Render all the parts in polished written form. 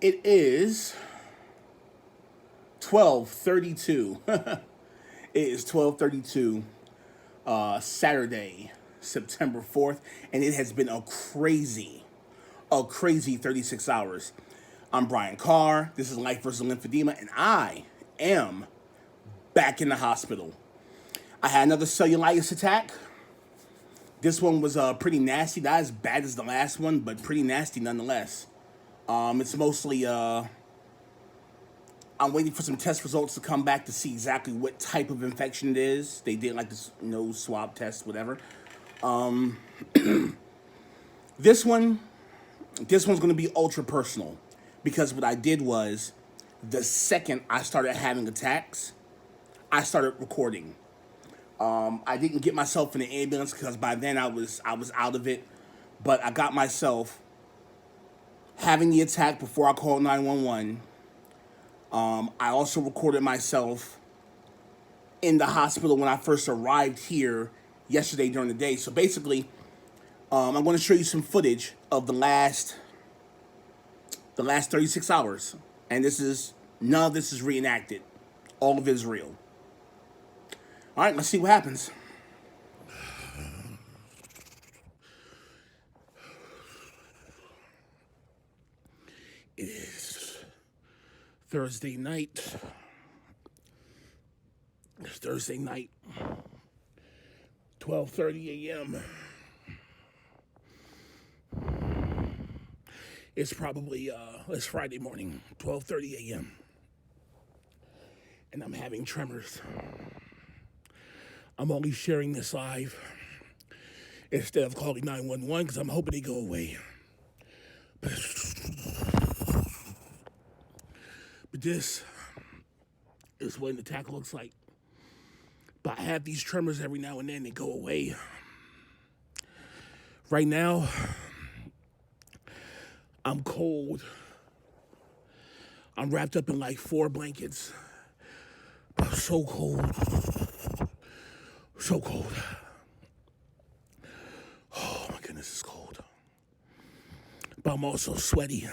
It is 12:32. It is 12:32, Saturday, September 4th, and it has been a crazy 36 hours. I'm Brian Carr. This is Life versus Lymphedema, and I am back in the hospital. I had another cellulitis attack. This one was pretty nasty, not as bad as the last one, but pretty nasty nonetheless. It's mostly I'm waiting for some test results to come back to see exactly what type of infection it is. They did like this nose swab test, whatever. This one, this one's gonna be ultra personal because what I did was the second I started having attacks, I started recording. I didn't get myself in the ambulance because by then I was out of it, but I got myself having the attack before I called 911. I also recorded myself in the hospital when I first arrived here yesterday during the day. So basically, I'm going to show you some footage of the last 36 hours, and none of this is reenacted. All of it is real. All right, let's see what happens. It is Thursday night. It's Thursday night, 12:30 a.m. It's probably it's Friday morning, 12:30 a.m. and I'm having tremors. I'm only sharing this live instead of calling 911 because I'm hoping they go away. But this is what an attack looks like. But I have these tremors every now and then, they go away. Right now, I'm cold. I'm wrapped up in like 4 blankets. But I'm so cold. So cold. Oh my goodness, it's cold. But I'm also sweaty.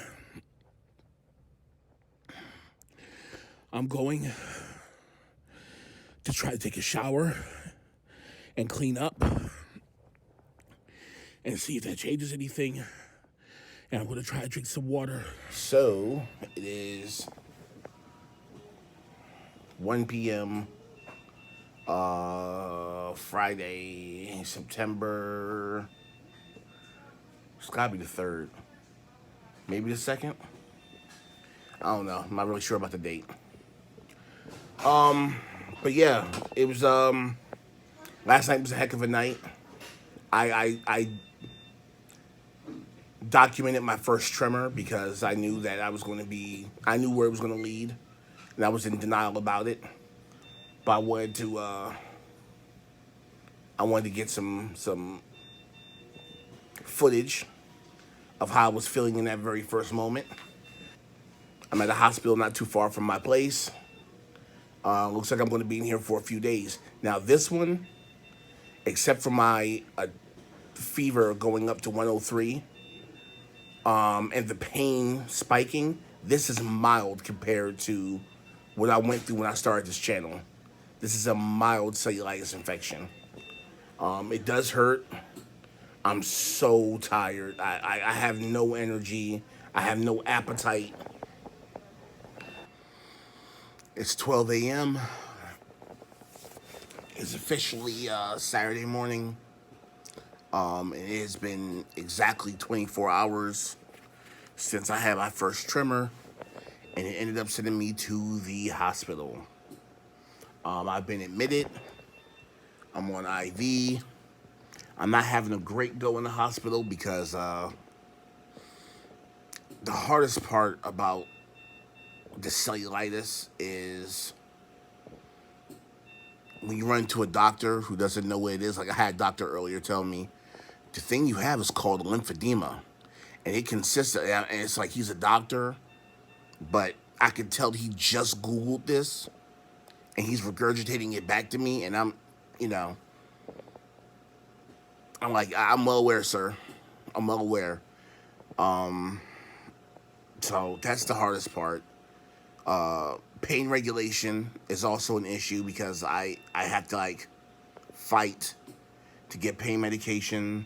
I'm going to try to take a shower and clean up and see if that changes anything. And I'm going to try to drink some water. So, it is 1 p.m. Friday, September. It's got to be the 3rd. Maybe the 2nd? I don't know. I'm not really sure about the date. But yeah, it was, last night was a heck of a night. I documented my first tremor because I knew that I knew where it was going to lead, and I was in denial about it. But I wanted to get some footage of how I was feeling in that very first moment. I'm at a hospital not too far from my place. Looks like I'm going to be in here for a few days. Now this one, except for my fever going up to 103, and the pain spiking, this is mild compared to what I went through when I started this channel. This is a mild cellulitis infection. It does hurt. I'm so tired. I have no energy. I have no appetite. It's 12 a.m. It's officially Saturday morning. It has been exactly 24 hours since I had my first tremor, and it ended up sending me to the hospital. I've been admitted. I'm on IV. I'm not having a great go in the hospital because the hardest part about the cellulitis is when you run into a doctor who doesn't know what it is. Like I had a doctor earlier tell me, the thing you have is called lymphedema. And it consists of, and it's like he's a doctor, but I could tell he just Googled this and he's regurgitating it back to me. And I'm like, I'm well aware, sir. I'm well aware. So that's the hardest part. Pain regulation is also an issue because I have to like fight to get pain medication.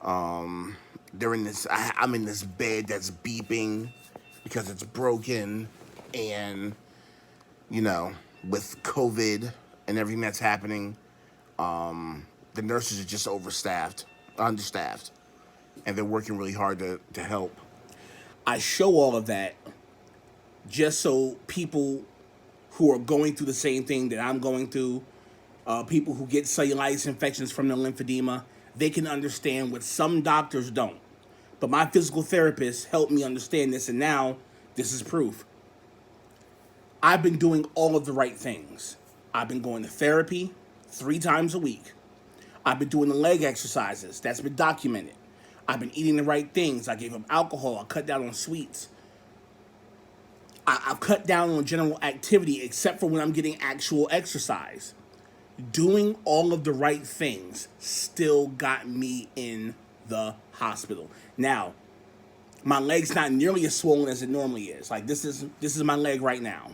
I'm in this bed that's beeping because it's broken, and with COVID and everything that's happening, the nurses are just understaffed, and they're working really hard to help. I show all of that just so people who are going through the same thing that I'm going through, people who get cellulitis infections from the lymphedema, they can understand what some doctors don't. But my physical therapist helped me understand this, and now this is proof. I've been doing all of the right things. I've been going to therapy 3 times a week. I've been doing the leg exercises. That's been documented. I've been eating the right things. I gave up alcohol. I cut down on sweets. I've cut down on general activity except for when I'm getting actual exercise. Doing all of the right things still got me in the hospital. Now, my leg's not nearly as swollen as it normally is. Like this is my leg right now.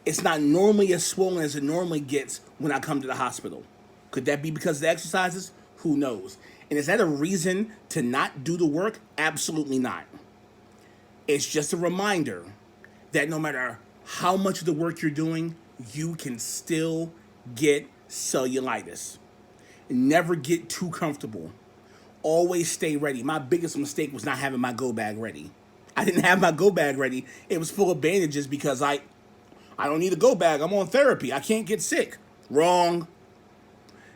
It's not normally as swollen as it normally gets when I come to the hospital. Could that be because of the exercises? Who knows? And is that a reason to not do the work? Absolutely not. It's just a reminder that no matter how much of the work you're doing, you can still get cellulitis. Never get too comfortable. Always stay ready. My biggest mistake was not having my go bag ready. I didn't have my go bag ready. It was full of bandages because I don't need a go bag. I'm on therapy. I can't get sick. Wrong.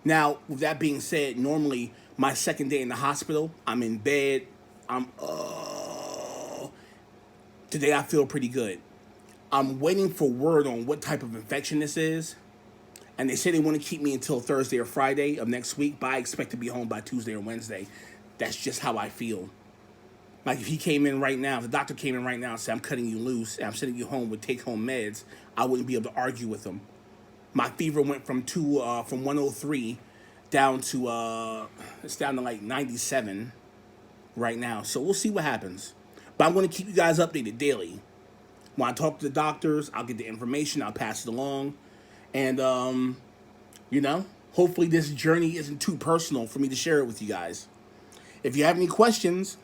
Now, with that being said, normally my second day in the hospital, I'm in bed. Today I feel pretty good. I'm waiting for word on what type of infection this is. And they say they want to keep me until Thursday or Friday of next week, but I expect to be home by Tuesday or Wednesday. That's just how I feel. Like if he came in right now, if the doctor came in right now and said, I'm cutting you loose and I'm sending you home with take-home meds, I wouldn't be able to argue with him. My fever went from 103 down to, it's down to like 97 right now. So we'll see what happens. But I'm going to keep you guys updated daily. When I talk to the doctors, I'll get the information, I'll pass it along. And, hopefully this journey isn't too personal for me to share it with you guys. If you have any questions,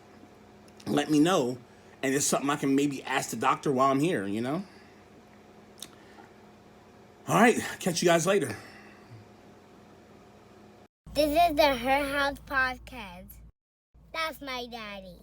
let me know. And it's something I can maybe ask the doctor while I'm here, All right, catch you guys later. This is the Her House Podcast. That's my daddy.